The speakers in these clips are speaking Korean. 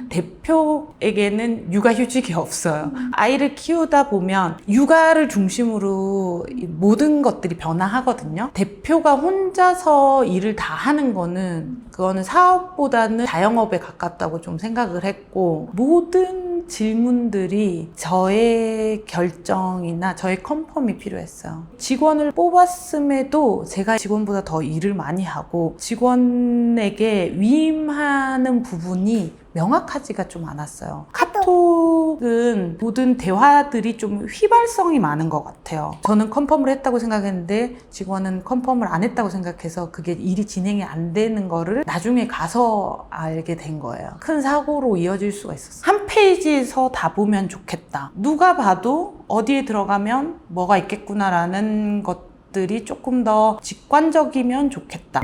대표에게는 육아휴직이 없어요. 아이를 키우다 보면 육아를 중심으로 모든 것들이 변화하거든요. 대표가 혼자서 일을 다 하는 그거는 사업보다는 자영업에 가깝다고 좀 생각을 했고, 모든 질문들이 저의 결정이나 저의 컨펌이 필요했어요. 직원을 뽑았음에도 제가 직원보다 더 일을 많이 하고 직원에게 위임하는 부분이 명확하지가 좀 않았어요. 카톡은 모든 대화들이 좀 휘발성이 많은 것 같아요. 저는 컨펌을 했다고 생각했는데 직원은 컨펌을 안 했다고 생각해서 그게 일이 진행이 안 되는 거를 나중에 가서 알게 된 거예요. 큰 사고로 이어질 수가 있었어요. 한 페이지에서 다 보면 좋겠다. 누가 봐도 어디에 들어가면 뭐가 있겠구나라는 것들이 조금 더 직관적이면 좋겠다.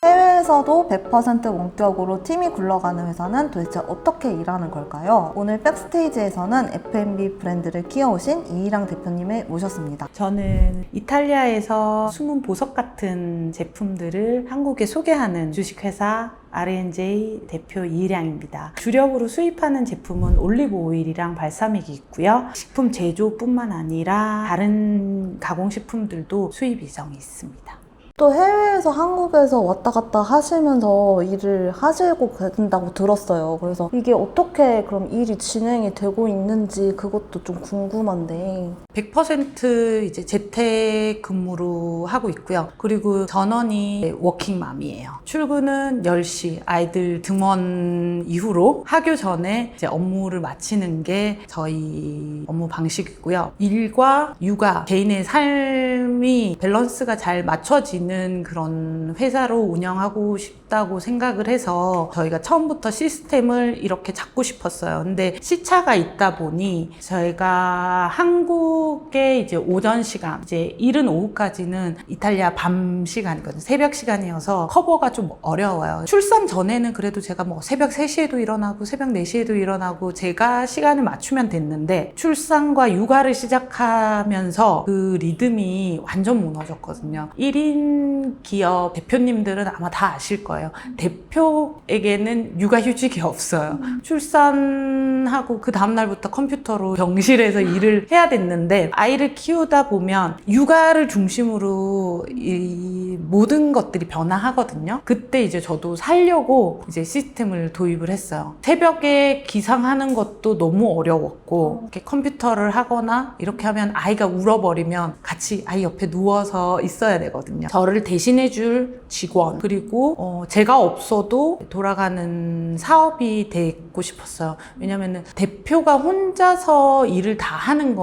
해외에서도 100% 원격으로 팀이 굴러가는 회사는 도대체 어떻게 일하는 걸까요? 오늘 백스테이지에서는 F&B 브랜드를 키워오신 이희랑 대표님을 모셨습니다. 저는 이탈리아에서 숨은 보석 같은 제품들을 한국에 소개하는 주식회사 R&J 대표 이희량입니다. 주력으로 수입하는 제품은 올리브 오일이랑 발사믹이 있고요. 식품 제조뿐만 아니라 다른 가공식품들도 수입 예정이 있습니다. 또 해외에서 한국에서 왔다 갔다 하시면서 일을 하시고 계신다고 들었어요. 그래서 이게 어떻게 그럼 일이 진행이 되고 있는지 그것도 좀 궁금한데. 100% 이제 재택 근무로 하고 있고요. 그리고 전원이 워킹맘이에요. 출근은 10시, 아이들 등원 이후로 하교 전에 이제 업무를 마치는 게 저희 업무 방식이고요. 일과 육아, 개인의 삶이 밸런스가 잘 맞춰지는 그런 회사로 운영하고 싶다고 생각을 해서 저희가 처음부터 시스템을 이렇게 잡고 싶었어요. 근데 시차가 있다 보니 저희가 한국의 이제 오전 시간, 이제 이른 오후까지는 이탈리아 밤 시간이거든요. 새벽 시간이어서 커버가 좀 어려워요. 출산 전에는 그래도 제가 뭐 새벽 3시에도 일어나고 새벽 4시에도 일어나고 제가 시간을 맞추면 됐는데 출산과 육아를 시작하면서 그 리듬이 완전 무너졌거든요. 1인 기업 대표님들은 아마 다 아실 거예요. 대표에게는 육아휴직이 없어요. 출산하고 그 다음날부터 컴퓨터로 병실에서 일을 해야 됐는데 아이를 키우다 보면 육아를 중심으로 이 모든 것들이 변화하거든요. 그때 이제 저도 살려고 이제 시스템을 도입을 했어요. 새벽에 기상하는 것도 너무 어려웠고 이렇게 컴퓨터를 하거나 이렇게 하면 아이가 울어버리면 같이 아이 옆에 누워서 있어야 되거든요. 저를 대신해줄 직원, 그리고 제가 없어도 돌아가는 사업이 되고 싶었어요. 왜냐면은 대표가 혼자서 일을 다 하는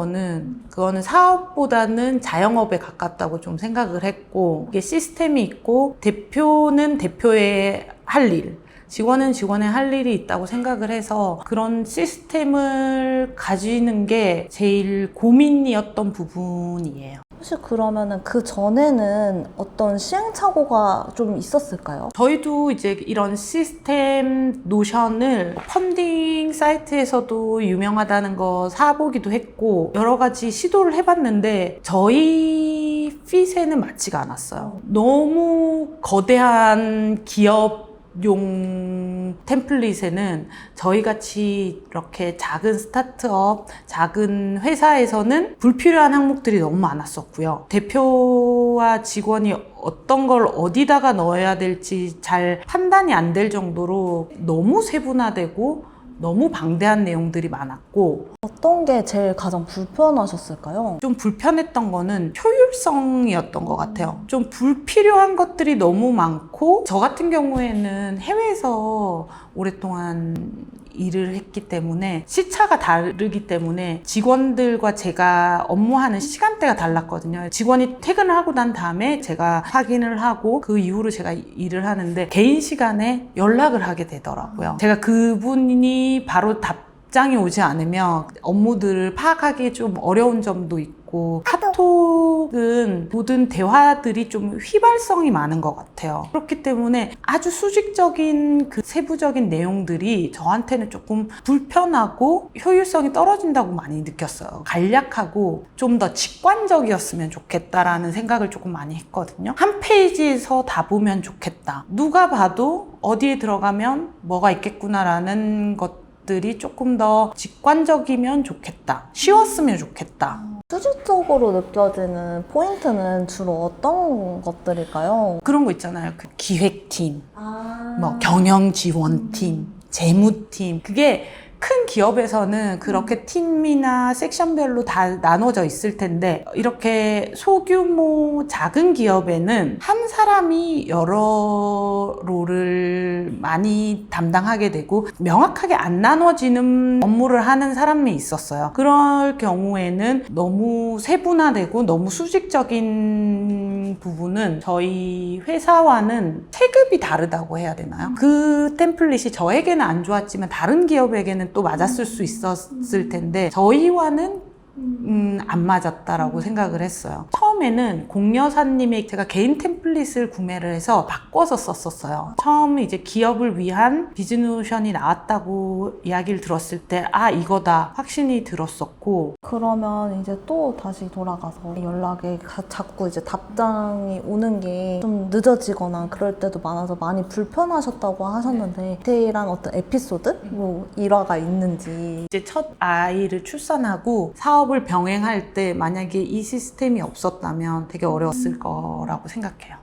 그거는 사업보다는 자영업에 가깝다고 좀 생각을 했고, 이게 시스템이 있고 대표는 대표의 할 일, 직원은 직원의 할 일이 있다고 생각을 해서 그런 시스템을 가지는 게 제일 고민이었던 부분이에요. 혹시 그러면은 그 전에는 어떤 시행착오가 좀 있었을까요? 저희도 이제 이런 시스템 노션을 펀딩 사이트에서도 유명하다는 거 사보기도 했고 여러 가지 시도를 해봤는데 저희 핏에는 맞지가 않았어요. 너무 거대한 기업용 템플릿에는 저희같이 이렇게 작은 스타트업, 작은 회사에서는 불필요한 항목들이 너무 많았었고요. 대표와 직원이 어떤 걸 어디다가 넣어야 될지 잘 판단이 안 될 정도로 너무 세분화되고 너무 방대한 내용들이 많았고, 어떤 게 제일 가장 불편하셨을까요? 좀 불편했던 거는 효율성이었던 것 같아요. 좀 불필요한 것들이 너무 많고, 저 같은 경우에는 해외에서 오랫동안 일을 했기 때문에 시차가 다르기 때문에 직원들과 제가 업무하는 시간대가 달랐거든요. 직원이 퇴근을 하고 난 다음에 제가 확인을 하고 그 이후로 제가 일을 하는데 개인 시간에 연락을 하게 되더라고요. 제가 그분이 바로 답장이 오지 않으면 업무들을 파악하기 좀 어려운 점도 있고 있고 카톡은 모든 대화들이 좀 휘발성이 많은 것 같아요. 그렇기 때문에 아주 수직적인 그 세부적인 내용들이 저한테는 조금 불편하고 효율성이 떨어진다고 많이 느꼈어요. 간략하고 좀 더 직관적이었으면 좋겠다라는 생각을 조금 많이 했거든요. 한 페이지에서 다 보면 좋겠다. 누가 봐도 어디에 들어가면 뭐가 있겠구나라는 것들이 조금 더 직관적이면 좋겠다. 쉬웠으면 좋겠다. 수직적으로 느껴지는 포인트는 주로 어떤 것들일까요? 그런 거 있잖아요. 그 기획팀, 뭐 경영지원팀, 재무팀. 그게 큰 기업에서는 그렇게 팀이나 섹션별로 다 나눠져 있을 텐데 이렇게 소규모 작은 기업에는 한 사람이 여러 롤을 많이 담당하게 되고 명확하게 안 나눠지는 업무를 하는 사람이 있었어요. 그럴 경우에는 너무 세분화되고 너무 수직적인 부분은 저희 회사와는 체급이 다르다고 해야 되나요? 그 템플릿이 저에게는 안 좋았지만 다른 기업에게는 또 맞았을 수 있었을 텐데 저희와는 안 맞았다라고 생각을 했어요. 처음에는 공여사님의 제가 개인 템플릿을 구매를 해서 바꿔서 썼었어요. 처음에 이제 기업을 위한 비즈노션이 나왔다고 이야기를 들었을 때 이거다 확신이 들었었고 그러면 이제 또 다시 돌아가서 연락에 자꾸 이제 답장이 오는 게 좀 늦어지거나 그럴 때도 많아서 많이 불편하셨다고 하셨는데 디테일한 어떤 에피소드? 뭐 일화가 있는지. 이제 첫 아이를 출산하고 사업을 병행할 때 만약에 이 시스템이 없었다면 되게 어려웠을 거라고 생각해요.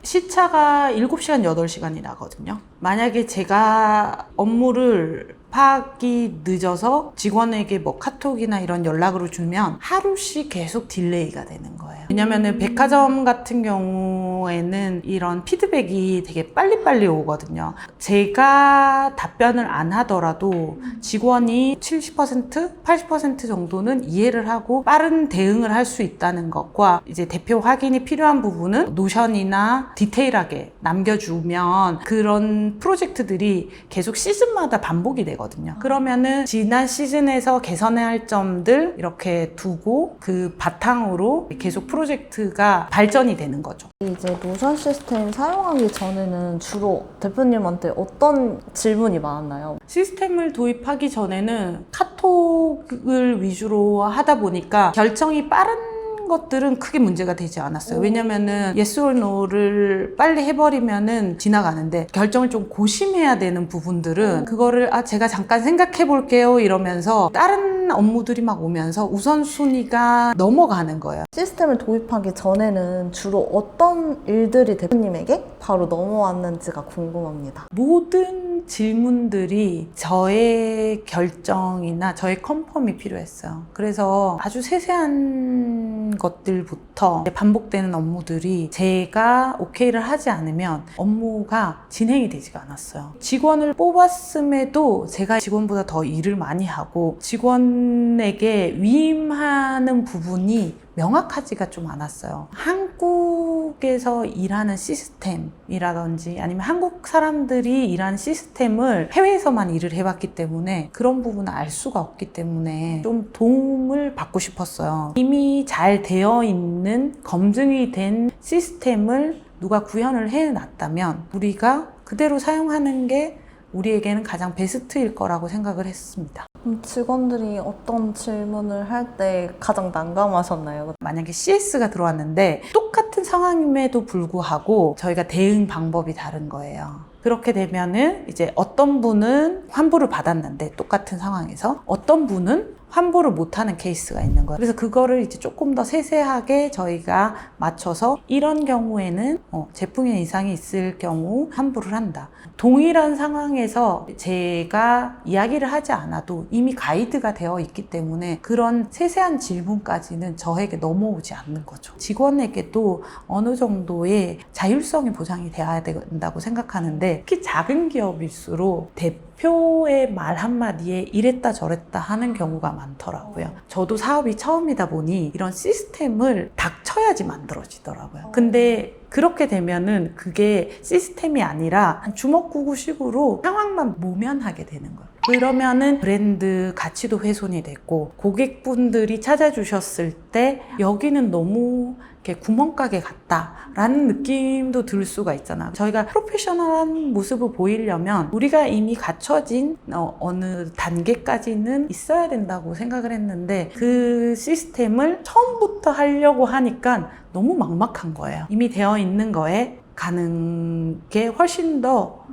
시차가 7시간, 8시간이 나거든요. 만약에 제가 업무를 파악이 늦어서 직원에게 뭐 카톡이나 이런 연락으로 주면 하루씩 계속 딜레이가 되는 거예요. 왜냐면은 백화점 같은 경우에는 이런 피드백이 되게 빨리빨리 오거든요. 제가 답변을 안 하더라도 직원이 70%, 80% 정도는 이해를 하고 빠른 대응을 할 수 있다는 것과 이제 대표 확인이 필요한 부분은 노션이나 디테일하게 남겨주면 그런 프로젝트들이 계속 시즌마다 반복이 되거든요. 그러면은 지난 시즌에서 개선해야 할 점들 이렇게 두고 그 바탕으로 계속 프로젝트가 발전이 되는 거죠. 이제 노션 시스템 사용하기 전에는 주로 대표님한테 어떤 질문이 많았나요? 시스템을 도입하기 전에는 카톡을 위주로 하다 보니까 결정이 빠른 것들은 크게 문제가 되지 않았어요. 왜냐면은 yes or no를 빨리 해버리면은 지나가는데 결정을 좀 고심해야 되는 부분들은 그거를 제가 잠깐 생각해 볼게요 이러면서 다른 업무들이 막 오면서 우선순위가 넘어가는 거예요. 시스템을 도입하기 전에는 주로 어떤 일들이 대표님에게 바로 넘어왔는지가 궁금합니다. 모든 질문들이 저의 결정이나 저의 컨펌이 필요했어요. 그래서 아주 세세한 것들부터 반복되는 업무들이 제가 오케이를 하지 않으면 업무가 진행이 되지가 않았어요. 직원을 뽑았음에도 제가 직원보다 더 일을 많이 하고 직원에게 위임하는 부분이 명확하지가 좀 않았어요. 한국에서 일하는 시스템이라든지 아니면 한국 사람들이 일하는 시스템을 해외에서만 일을 해봤기 때문에 그런 부분을 알 수가 없기 때문에 좀 도움을 받고 싶었어요. 이미 잘 되어 있는 검증이 된 시스템을 누가 구현을 해놨다면 우리가 그대로 사용하는 게 우리에게는 가장 베스트일 거라고 생각을 했습니다. 직원들이 어떤 질문을 할 때 가장 난감하셨나요? 만약에 CS가 들어왔는데 똑같은 상황임에도 불구하고 저희가 대응 방법이 다른 거예요. 그렇게 되면은 이제 어떤 분은 환불을 받았는데 똑같은 상황에서 어떤 분은 환불을 못하는 케이스가 있는 거예요. 그래서 그거를 이제 조금 더 세세하게 저희가 맞춰서 이런 경우에는 제품에 이상이 있을 경우 환불을 한다. 동일한 상황에서 제가 이야기를 하지 않아도 이미 가이드가 되어 있기 때문에 그런 세세한 질문까지는 저에게 넘어오지 않는 거죠. 직원에게도 어느 정도의 자율성이 보장이 돼야 된다고 생각하는데 특히 작은 기업일수록 대표의 말 한마디에 이랬다 저랬다 하는 경우가 많더라고요. 저도 사업이 처음이다 보니 이런 시스템을 닥쳐야지 만들어지더라고요. 근데 그렇게 되면은 그게 시스템이 아니라 한 주먹구구식으로 상황만 모면하게 되는 거예요. 그러면은 브랜드 가치도 훼손이 됐고 고객분들이 찾아주셨을 때 여기는 너무 이렇게 구멍가게 같다라는 느낌도 들 수가 있잖아. 저희가 프로페셔널한 모습을 보이려면 우리가 이미 갖춰진 어느 단계까지는 있어야 된다고 생각을 했는데 그 시스템을 처음부터 하려고 하니까 너무 막막한 거예요. 이미 되어 있는 거에 가는 게 훨씬 더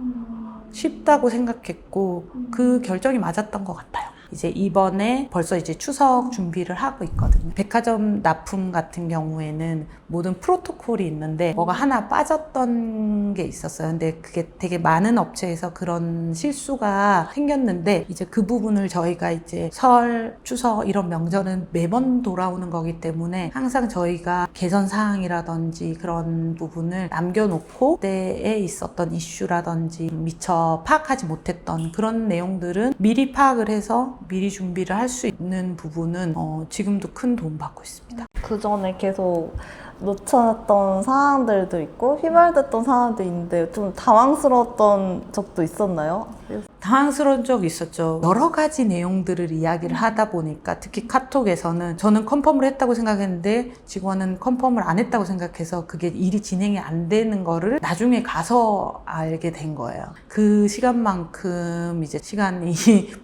쉽다고 생각했고 그 결정이 맞았던 것 같아요. 이제 이번에 벌써 이제 추석 준비를 하고 있거든요. 백화점 납품 같은 경우에는 모든 프로토콜이 있는데 뭐가 하나 빠졌던 게 있었어요. 근데 그게 되게 많은 업체에서 그런 실수가 생겼는데 이제 그 부분을 저희가 이제 설, 추석 이런 명절은 매번 돌아오는 거기 때문에 항상 저희가 개선 사항이라든지 그런 부분을 남겨놓고 그때에 있었던 이슈라든지 미처 파악하지 못했던 그런 내용들은 미리 파악을 해서 미리 준비를 할 수 있는 부분은 지금도 큰 도움 받고 있습니다. 그 전에 계속 놓쳤던 사항들도 있고 휘발됐던 사항도 있는데 좀 당황스러웠던 적도 있었나요? 당황스러운 적이 있었죠. 여러 가지 내용들을 이야기를 하다 보니까 특히 카톡에서는 저는 컨펌을 했다고 생각했는데 직원은 컨펌을 안 했다고 생각해서 그게 일이 진행이 안 되는 거를 나중에 가서 알게 된 거예요. 그 시간만큼 이제 시간이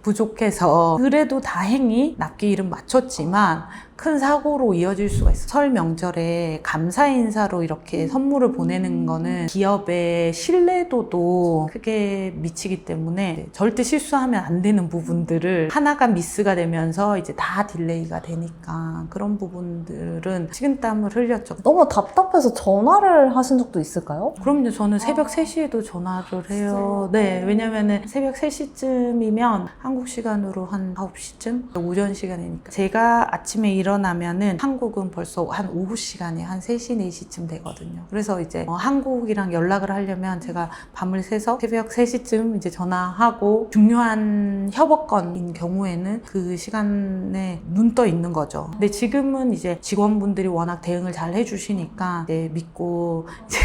부족해서 그래도 다행히 납기일은 맞췄지만 큰 사고로 이어질 수가 있어요. 설 명절에 감사 인사로 이렇게 선물을 보내는 거는 기업의 신뢰도도 크게 미치기 때문에 절대 실수하면 안 되는 부분들을 하나가 미스가 되면서 이제 다 딜레이가 되니까 그런 부분들은 식은땀을 흘렸죠. 너무 답답해서 전화를 하신 적도 있을까요? 그럼요. 저는 새벽 3시에도 전화를 해요. 네, 왜냐면은 새벽 3시쯤이면 한국 시간으로 한 9시쯤? 오전 시간이니까. 제가 아침에 일어나면은 한국은 벌써 한 오후 시간이 한 3시, 4시쯤 되거든요. 그래서 이제 한국이랑 연락을 하려면 제가 밤을 새서 새벽 3시쯤 이제 전화하고 중요한 협업건인 경우에는 그 시간에 눈 떠 있는 거죠. 근데 지금은 이제 직원분들이 워낙 대응을 잘 해주시니까 이제 믿고 이제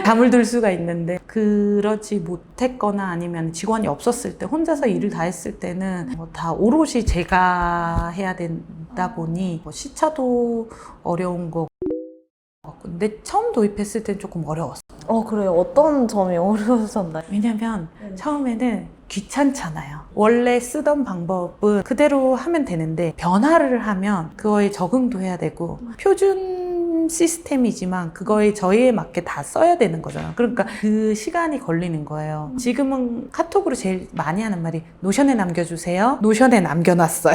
잠을 들 수가 있는데 그러지 못했거나 아니면 직원이 없었을 때 혼자서 일을 다 했을 때는 다 오롯이 제가 해야 된다 보니 시차도 어려운 거 근데 처음 도입했을 땐 조금 어려웠어요. 그래요. 어떤 점이 어려우셨나요? 왜냐면 처음에는 귀찮잖아요. 원래 쓰던 방법은 그대로 하면 되는데 변화를 하면 그거에 적응도 해야 되고 표준 시스템이지만 그거에 저희에 맞게 다 써야 되는 거잖아요. 그러니까 그 시간이 걸리는 거예요. 지금은 카톡으로 제일 많이 하는 말이 노션에 남겨주세요. 노션에 남겨놨어요.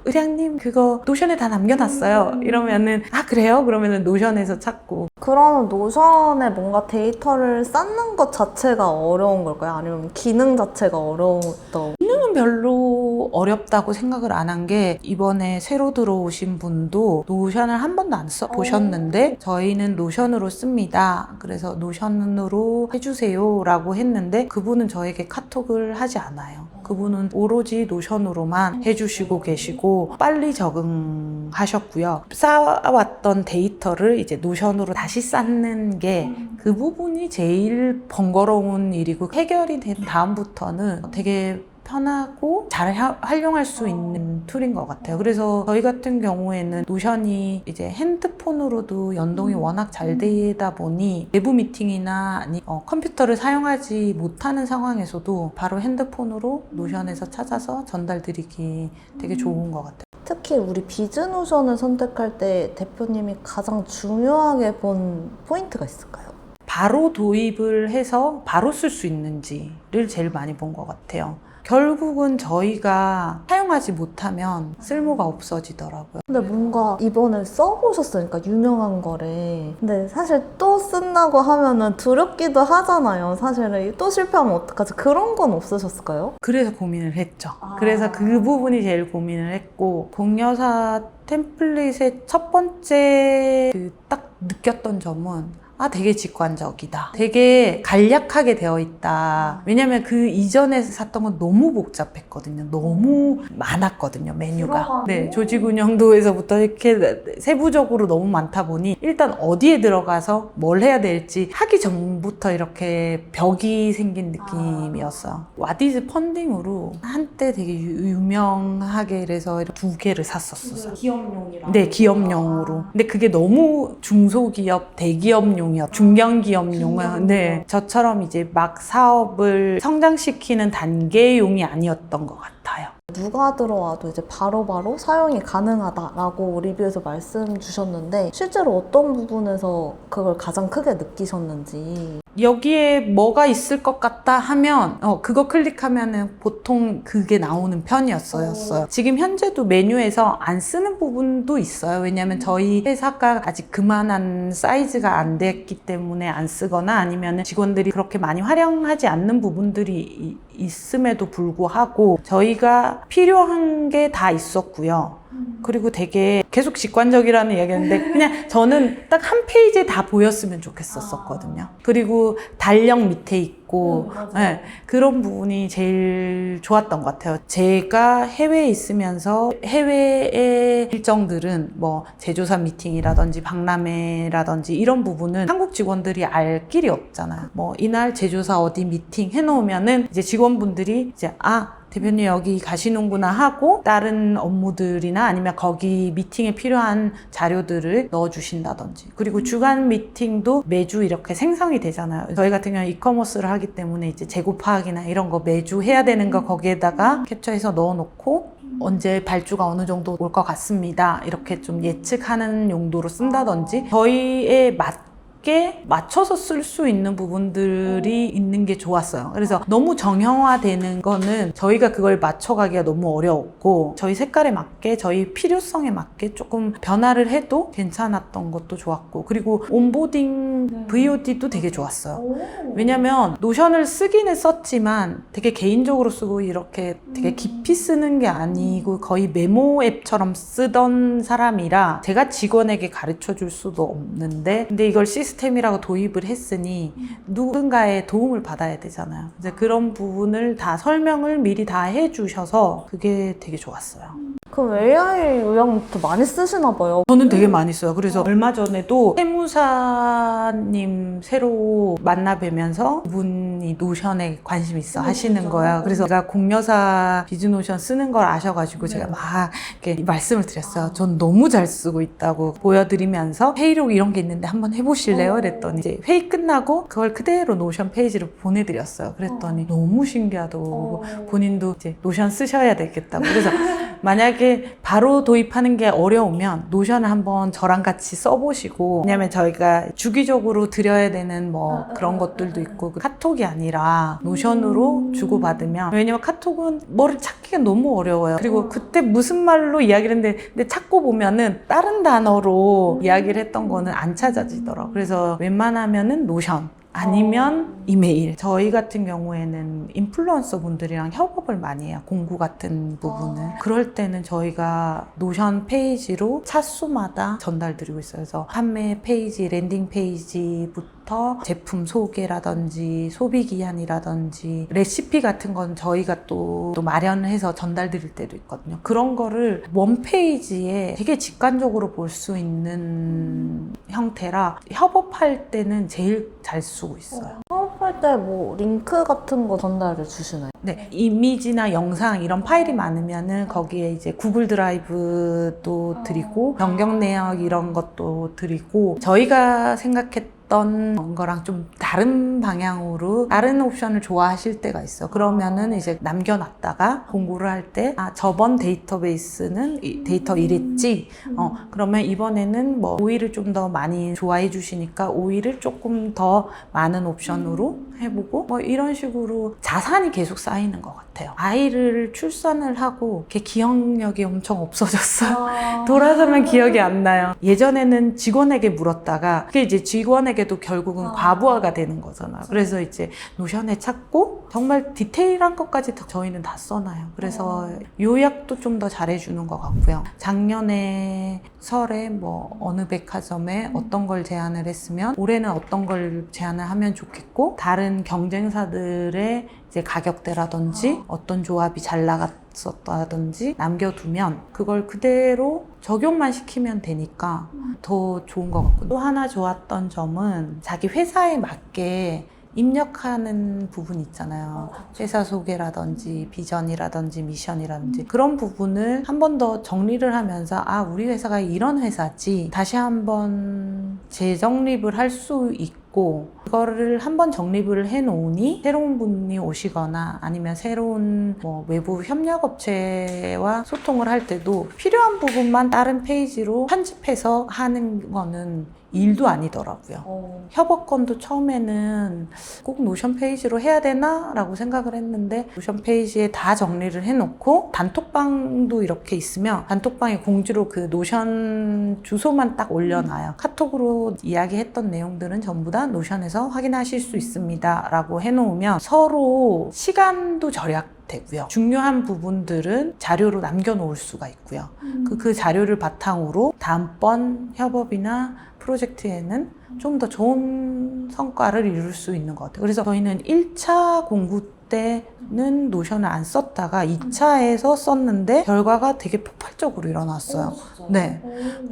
의량님 그거 노션에 다 남겨놨어요. 이러면은 그래요? 그러면은 노션에서 찾고. 그러면 노션에 뭔가 데이터를 쌓는 것 자체가 어려운 걸까요? 아니면 기능 자체가 어려웠던? 기능은 별로 어렵다고 생각을 안 한 게 이번에 새로 들어오신 분도 노션을 한 번도 안 써보셨는데 저희는 노션으로 씁니다. 그래서 노션으로 해주세요 라고 했는데 그분은 저에게 카톡을 하지 않아요. 그분은 오로지 노션으로만 해주시고 계시고 빨리 적응하셨고요. 쌓아왔던 데이터를 이제 노션으로 다시 쌓는 게 그 부분이 제일 번거로운 일이고 해결이 된 다음부터는 되게 편하고 잘 활용할 수 있는 툴인 것 같아요. 그래서 저희 같은 경우에는 노션이 이제 핸드폰으로도 연동이 워낙 잘 되다 보니 내부 미팅이나 컴퓨터를 사용하지 못하는 상황에서도 바로 핸드폰으로 노션에서 찾아서 전달드리기 되게 좋은 것 같아요. 특히 우리 비즈노션을 선택할 때 대표님이 가장 중요하게 본 포인트가 있을까요? 바로 도입을 해서 바로 쓸 수 있는지를 제일 많이 본 것 같아요. 결국은 저희가 사용하지 못하면 쓸모가 없어지더라고요. 근데 뭔가 이번에 써보셨으니까 유명한 거래. 근데 사실 또 쓴다고 하면은 두렵기도 하잖아요. 사실은 또 실패하면 어떡하지? 그런 건 없으셨을까요? 그래서 고민을 했죠. 그래서 그 부분이 제일 고민을 했고 공여사 템플릿의 첫 번째 딱 느꼈던 점은 되게 직관적이다. 되게 간략하게 되어 있다. 왜냐면 그 이전에 샀던 건 너무 복잡했거든요. 너무 많았거든요, 메뉴가. 네, 조직 운영도에서부터 이렇게 세부적으로 너무 많다 보니 일단 어디에 들어가서 뭘 해야 될지 하기 전부터 이렇게 벽이 생긴 느낌이었어요. 와디즈 펀딩으로 한때 되게 유명하게 그래서 2개를 샀었어요. 기업용이라. 네, 기업용으로. 근데 그게 너무 중소기업, 대기업용이었, 중견기업용은, 네. 저처럼 이제 막 사업을 성장시키는 단계용이 아니었던 것 같아요. 누가 들어와도 이제 바로바로 사용이 가능하다라고 리뷰에서 말씀 주셨는데 실제로 어떤 부분에서 그걸 가장 크게 느끼셨는지. 여기에 뭐가 있을 것 같다 하면 그거 클릭하면은 보통 그게 나오는 편이었어요. 지금 현재도 메뉴에서 안 쓰는 부분도 있어요. 왜냐하면 저희 회사가 아직 그만한 사이즈가 안 됐기 때문에 안 쓰거나 아니면 직원들이 그렇게 많이 활용하지 않는 부분들이 있음에도 불구하고 저희가 필요한 게 다 있었고요. 그리고 되게 계속 직관적이라는 이야기였는데 그냥 저는 딱 한 페이지에 다 보였으면 좋겠었거든요. 그리고 달력 밑에 있고 네, 그런 부분이 제일 좋았던 것 같아요. 제가 해외에 있으면서 해외의 일정들은 뭐 제조사 미팅이라든지 박람회라든지 이런 부분은 한국 직원들이 알 길이 없잖아요. 뭐 이날 제조사 어디 미팅 해놓으면은 이제 직원분들이 이제 대표님 여기 가시는구나 하고 다른 업무들이나 아니면 거기 미팅에 필요한 자료들을 넣어주신다든지 그리고 주간 미팅도 매주 이렇게 생성이 되잖아요. 저희 같은 경우는 이커머스를 하기 때문에 이제 재고 파악이나 이런 거 매주 해야 되는 거 거기에다가 캡처해서 넣어놓고 언제 발주가 어느 정도 올 것 같습니다. 이렇게 좀 예측하는 용도로 쓴다든지 저희의 맞춰서 쓸 수 있는 부분들이 있는 게 좋았어요. 그래서 너무 정형화되는 거는 저희가 그걸 맞춰가기가 너무 어려웠고 저희 색깔에 맞게 저희 필요성에 맞게 조금 변화를 해도 괜찮았던 것도 좋았고 그리고 온보딩 VOD도 되게 좋았어요. 왜냐면 노션을 쓰기는 썼지만 되게 개인적으로 쓰고 이렇게 되게 깊이 쓰는 게 아니고 거의 메모 앱처럼 쓰던 사람이라 제가 직원에게 가르쳐 줄 수도 없는데 근데 이걸 시스템이라고 도입을 했으니 누군가의 도움을 받아야 되잖아요. 이제 그런 부분을 다 설명을 미리 다 해주셔서 그게 되게 좋았어요. 그럼 AI 요약부터 많이 쓰시나 봐요. 저는 되게 많이 써요. 그래서 얼마 전에도 세무사님 새로 만나 뵈면서 그분이 노션에 관심 있어 하시는 거예요. 그래서 제가 공여사 비즈노션 쓰는 걸 아셔가지고 제가 막 이렇게 말씀을 드렸어요. 전 너무 잘 쓰고 있다고 보여드리면서 회의록 이런 게 있는데 한번 해보실래요? 그랬더니 이제 회의 끝나고 그걸 그대로 노션 페이지를 보내드렸어요. 그랬더니 너무 신기하다고 본인도 이제 노션 쓰셔야 되겠다고. 그래서 만약에 바로 도입하는 게 어려우면 노션을 한번 저랑 같이 써보시고 왜냐면 저희가 주기적으로 드려야 되는 뭐 그런 것들도 있고 카톡이 아니라 노션으로 주고받으면 왜냐면 카톡은 뭐를 찾기가 너무 어려워요. 그리고 그때 무슨 말로 이야기를 했는데 근데 찾고 보면은 다른 단어로 이야기를 했던 거는 안 찾아지더라고요. 그래서 웬만하면은 노션 아니면 이메일. 저희 같은 경우에는 인플루언서 분들이랑 협업을 많이 해요. 공구 같은 부분은. 그럴 때는 저희가 노션 페이지로 차수마다 전달드리고 있어요. 그래서 판매 페이지, 랜딩 페이지부터 제품 소개라든지 소비기한이라든지 레시피 같은 건 저희가 또 마련해서 전달드릴 때도 있거든요. 그런 거를 원 페이지에 되게 직관적으로 볼 수 있는 형태라 협업할 때는 제일 잘 쓰고 있어요. 사업할 때 뭐 링크 같은 거 전달을 주시나요? 네, 이미지나 영상 이런 파일이 많으면은 거기에 이제 구글 드라이브도 드리고 변경 내역 이런 것도 드리고 저희가 생각했던 거랑 좀 다른 방향으로 다른 옵션을 좋아하실 때가 있어. 그러면은 이제 남겨놨다가 공고를 할 때 저번 데이터베이스는 데이터 이랬지. 그러면 이번에는 뭐 오이를 좀 더 많이 좋아해 주시니까 오이를 조금 더 많은 옵션으로 해보고 뭐 이런 식으로 자산이 계속 쌓이는 것 같아요. 아이를 출산을 하고 걔 기억력이 엄청 없어졌어요. 돌아서면 기억이 안 나요. 예전에는 직원에게 물었다가 그게 이제 직원에게 게 결국은 과부하가 되는 거잖아요. 그래서 이제 노션에 찾고 정말 디테일한 것까지 저희는 다 써놔요. 그래서 요약도 좀 더 잘해주는 것 같고요. 작년에 설에 뭐 어느 백화점에 어떤 걸 제안을 했으면 올해는 어떤 걸 제안을 하면 좋겠고, 다른 경쟁사들의 이제 가격대라든지 어떤 조합이 잘 나갔었다든지 남겨두면 그걸 그대로 적용만 시키면 되니까 더 좋은 것 같고, 또 하나 좋았던 점은 자기 회사에 맞게 입력하는 부분 있잖아요. 회사 소개라든지 비전이라든지 미션이라든지 그런 부분을 한 번 더 정리를 하면서 우리 회사가 이런 회사지 다시 한번 재정립을 할 수 있고, 그거를 한번 정립을 해놓으니 새로운 분이 오시거나 아니면 새로운 외부 협력업체와 소통을 할 때도 필요한 부분만 다른 페이지로 편집해서 하는 거는 일도 아니더라고요. 협업권도 처음에는 꼭 노션 페이지로 해야 되나? 라고 생각을 했는데, 노션 페이지에 다 정리를 해놓고 단톡방도 이렇게 있으면 단톡방에 공지로 그 노션 주소만 딱 올려놔요. 카톡으로 이야기했던 내용들은 전부 다 노션에서 확인하실 수 있습니다 라고 해놓으면 서로 시간도 절약되고요. 중요한 부분들은 자료로 남겨놓을 수가 있고요. 그 자료를 바탕으로 다음번 협업이나 프로젝트에는 좀 더 좋은 성과를 이룰 수 있는 것 같아요. 그래서 저희는 1차 공구 때는 노션을 안 썼다가 2차에서 썼는데 결과가 되게 폭발적으로 일어났어요. 네.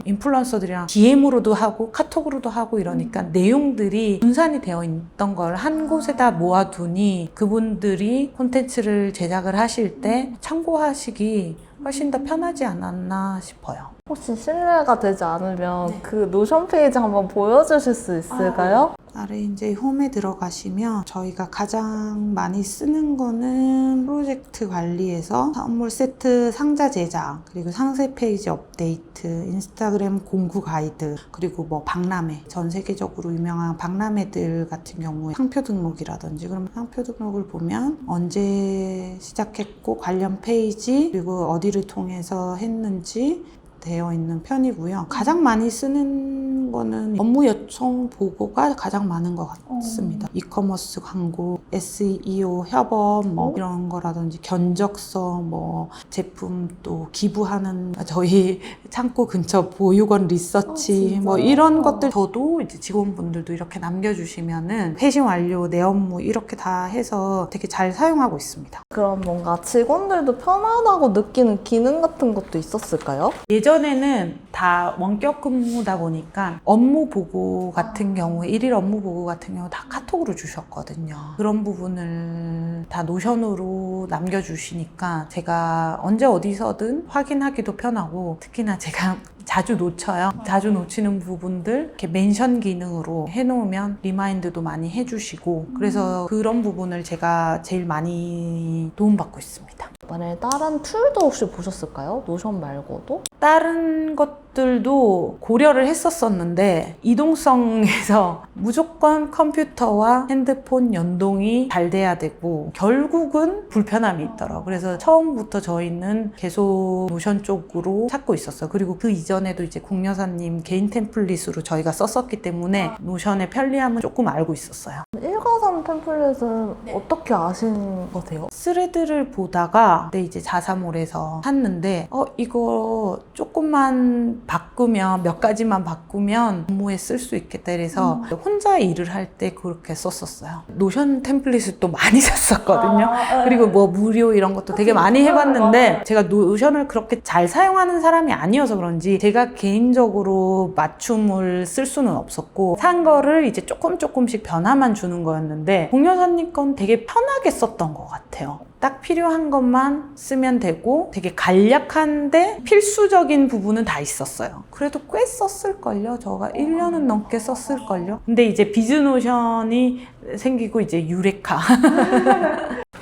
인플루언서들이랑 DM으로도 하고 카톡으로도 하고 이러니까 내용들이 분산이 되어 있던 걸 한 곳에다 모아두니 그분들이 콘텐츠를 제작을 하실 때 참고하시기 훨씬 더 편하지 않았나 싶어요. 혹시 실례가 되지 않으면 그 노션 페이지 한번 보여주실 수 있을까요? 아래 이제 홈에 들어가시면 저희가 가장 많이 쓰는 거는 프로젝트 관리에서 선물 세트 상자 제작, 그리고 상세 페이지 업데이트, 인스타그램 공구 가이드, 그리고 박람회, 전 세계적으로 유명한 박람회들 같은 경우에 상표 등록이라든지, 그럼 상표 등록을 보면 언제 시작했고 관련 페이지, 그리고 어디를 통해서 했는지 되어 있는 편이고요. 가장 많이 쓰는 거는 업무 요청 보고가 가장 많은 것 같습니다. 이커머스 광고, SEO 협업 이런 거라든지 견적서, 제품 또 기부하는 저희 창고 근처 보육원 리서치 이런 것들 저도 이제 직원분들도 이렇게 남겨주시면은 회신 완료, 내 업무 이렇게 다 해서 되게 잘 사용하고 있습니다. 그럼 뭔가 직원들도 편하다고 느끼는 기능 같은 것도 있었을까요? 예전에는 다 원격 근무다 보니까 업무 보고 같은 경우에, 일일 업무 보고 같은 경우 다 카톡으로 주셨거든요. 그런 부분을 다 노션으로 남겨주시니까 제가 언제 어디서든 확인하기도 편하고, 특히나 제가 자주 놓쳐요. 자주 놓치는 부분들 이렇게 멘션 기능으로 해놓으면 리마인드도 많이 해주시고, 그래서 그런 부분을 제가 제일 많이 도움받고 있습니다. 만약에 다른 툴도 혹시 보셨을까요? 노션 말고도? 다른 것들도 고려를 했었었는데 이동성에서 무조건 컴퓨터와 핸드폰 연동이 잘 돼야 되고 결국은 불편함이 있더라고요. 그래서 처음부터 저희는 계속 노션 쪽으로 찾고 있었어요. 그리고 그 이전에도 이제 공여사님 개인 템플릿으로 저희가 썼었기 때문에 노션의 편리함은 조금 알고 있었어요. 1과3 템플릿은 어떻게 아신 거세요? 스레드를 보다가 이제 자사몰에서 샀는데 이거 조금만 바꾸면, 몇 가지만 바꾸면 업무에 쓸 수 있겠다 이래서 혼자 일을 할 때 그렇게 썼었어요. 노션 템플릿을 또 많이 샀었거든요. 그리고 무료 이런 것도 되게 많이 해봤는데 제가 노션을 그렇게 잘 사용하는 사람이 아니어서 그런지 제가 개인적으로 맞춤을 쓸 수는 없었고, 산 거를 이제 조금씩 변화만 주는 거였는데 공여사님 건 되게 편하게 썼던 것 같아요. 딱 필요한 것만 쓰면 되고 되게 간략한데 필수적인 부분은 다 있었어요. 그래도 꽤 썼을걸요. 저가 1년은 넘게 썼을걸요. 근데 이제 비즈노션이 생기고 이제 유레카.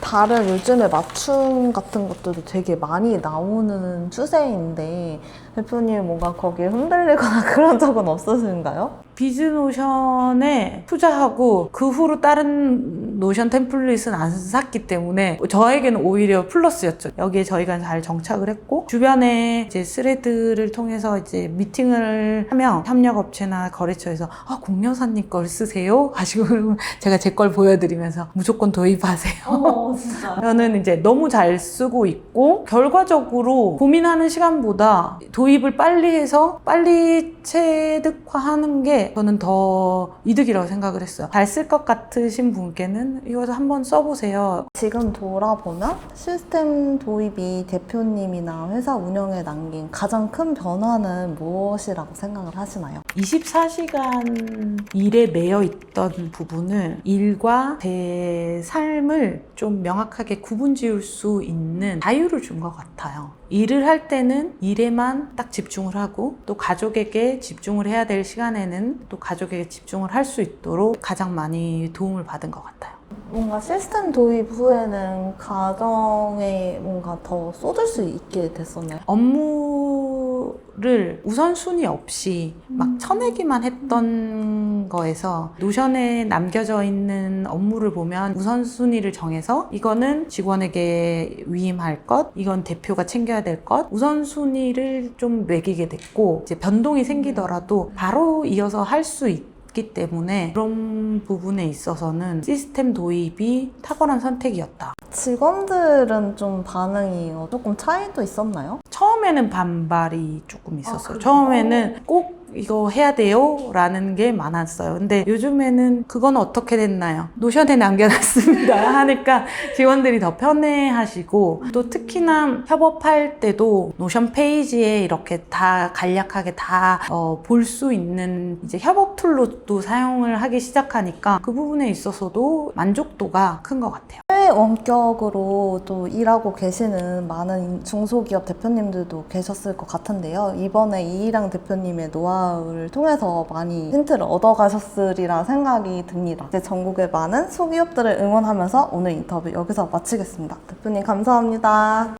다른 요즘에 맞춤 같은 것들도 되게 많이 나오는 추세인데 대표님 뭔가 거기에 흔들리거나 그런 적은 없으신가요? 비즈노션에 투자하고 그 후로 다른 노션 템플릿은 안 샀기 때문에 저에게는 오히려 플러스였죠. 여기에 저희가 잘 정착을 했고, 주변에 이제 스레드를 통해서 이제 미팅을 하면 협력업체나 거래처에서 공여사님 걸 쓰세요? 하시고 제가 제 걸 보여드리면서 무조건 도입하세요. 진짜. 저는 이제 너무 잘 쓰고 있고, 결과적으로 고민하는 시간보다 도입을 빨리 해서 빨리 체득화하는 게 저는 더 이득이라고 생각을 했어요. 잘 쓸 것 같으신 분께는 이것을 한번 써보세요. 지금 돌아보면 시스템 도입이 대표님이나 회사 운영에 남긴 가장 큰 변화는 무엇이라고 생각을 하시나요? 24시간 일에 매여 있던 부분을 일과 제 삶을 좀 명확하게 구분 지을 수 있는 자유를 준 것 같아요. 일을 할 때는 일에만 딱 집중을 하고, 또 가족에게 집중을 해야 될 시간에는 또 가족에게 집중을 할 수 있도록 가장 많이 도움을 받은 것 같아요. 뭔가 시스템 도입 후에는 가정에 뭔가 더 쏟을 수 있게 됐었나요? 업무를 우선순위 없이 막 쳐내기만 했던 거에서 노션에 남겨져 있는 업무를 보면 우선순위를 정해서 이거는 직원에게 위임할 것, 이건 대표가 챙겨야 될 것, 우선순위를 좀 매기게 됐고, 이제 변동이 생기더라도 바로 이어서 할 수 있기 때문에 그런 부분에 있어서는 시스템 도입이 탁월한 선택이었다. 직원들은 좀 반응이 조금 차이도 있었나요? 처음에는 반발이 조금 있었어요. 그래요? 처음에는 꼭 이거 해야 돼요? 라는 게 많았어요. 근데 요즘에는 그건 어떻게 됐나요? 노션에 남겨놨습니다 하니까 직원들이 더 편해하시고, 또 특히나 협업할 때도 노션 페이지에 이렇게 다 간략하게 다 볼 수 있는 이제 협업 툴로 또 사용을 하기 시작하니까 그 부분에 있어서도 만족도가 큰 것 같아요. 해외 원격으로 또 일하고 계시는 많은 중소기업 대표님들도 계셨을 것 같은데요. 이번에 이희랑 대표님의 노하우를 통해서 많이 힌트를 얻어가셨으리라 생각이 듭니다. 이제 전국의 많은 소기업들을 응원하면서 오늘 인터뷰 여기서 마치겠습니다. 대표님 감사합니다.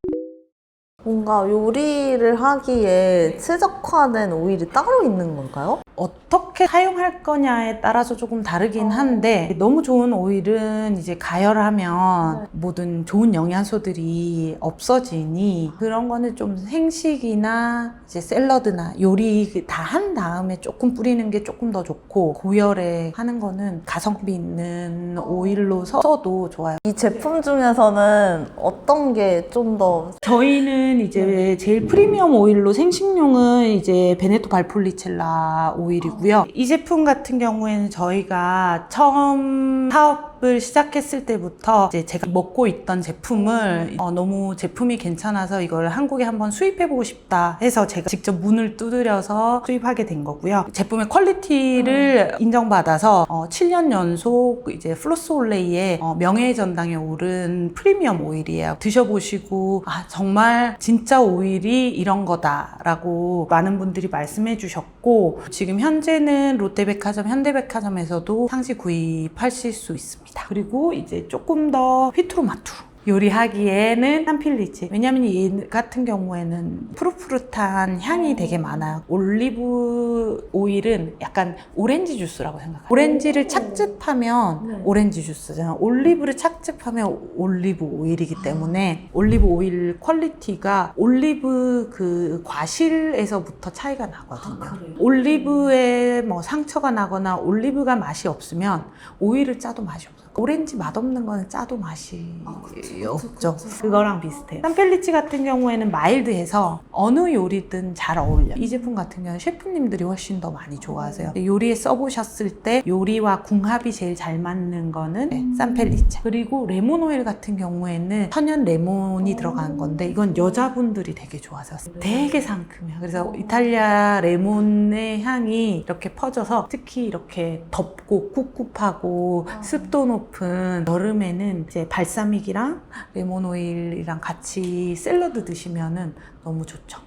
뭔가 요리를 하기에 최적화된 오일이 따로 있는 걸까요? 어떻게 사용할 거냐에 따라서 조금 다르긴 한데, 너무 좋은 오일은 이제 가열하면 모든 좋은 영양소들이 없어지니, 그런 거는 좀 생식이나 이제 샐러드나 요리 다 한 다음에 조금 뿌리는 게 조금 더 좋고, 고열에 하는 거는 가성비 있는 오일로 써도 좋아요. 이 제품 중에서는 어떤 게 좀 더 저희는 이제 제일 프리미엄 오일로 생식용은 이제 베네토 발폴리첼라 오일이고요. 이 제품 같은 경우에는 저희가 처음 사업을 시작했을 때부터 이제 제가 먹고 있던 제품을 너무 제품이 괜찮아서 이걸 한국에 한번 수입해보고 싶다 해서 제가 직접 문을 두드려서 수입하게 된 거고요. 제품의 퀄리티를 인정받아서 7년 연속 이제 플로스올레이의 명예의 전당에 오른 프리미엄 오일이에요. 드셔보시고 정말 진짜 오일이 이런 거다라고 많은 분들이 말씀해 주셨고, 지금 현재는 롯데백화점, 현대백화점에서도 상시 구입하실 수 있습니다. 그리고 이제 조금 더 휘뚜루마뚜루 요리하기에는 산필리지. 왜냐면 얘 같은 경우에는 푸릇푸릇한 향이 되게 많아요. 올리브 오일은 약간 오렌지 주스라고 생각해요. 오렌지를 착즙하면 오렌지 주스잖아요. 올리브를 착즙하면 올리브 오일이기 때문에 올리브 오일 퀄리티가 올리브 그 과실에서부터 차이가 나거든요. 올리브에 뭐 상처가 나거나 올리브가 맛이 없으면 오일을 짜도 맛이 없어요. 오렌지 맛없는 거는 짜도 맛이 없죠. 그거랑 비슷해요. 산펠리치 같은 경우에는 마일드해서 어느 요리든 잘 어울려요. 이 제품 같은 경우는 셰프님들이 훨씬 더 많이 좋아하세요. 요리에 써보셨을 때 요리와 궁합이 제일 잘 맞는 거는 산펠리치. 그리고 레몬 오일 같은 경우에는 천연 레몬이 들어간 건데, 이건 여자분들이 되게 좋아하세요. 되게 상큼해요. 그래서 이탈리아 레몬의 향이 이렇게 퍼져서 특히 이렇게 덥고 꿉꿉하고 습도 높은 여름에는 이제 발사믹이랑 레몬 오일이랑 같이 샐러드 드시면은 너무 좋죠.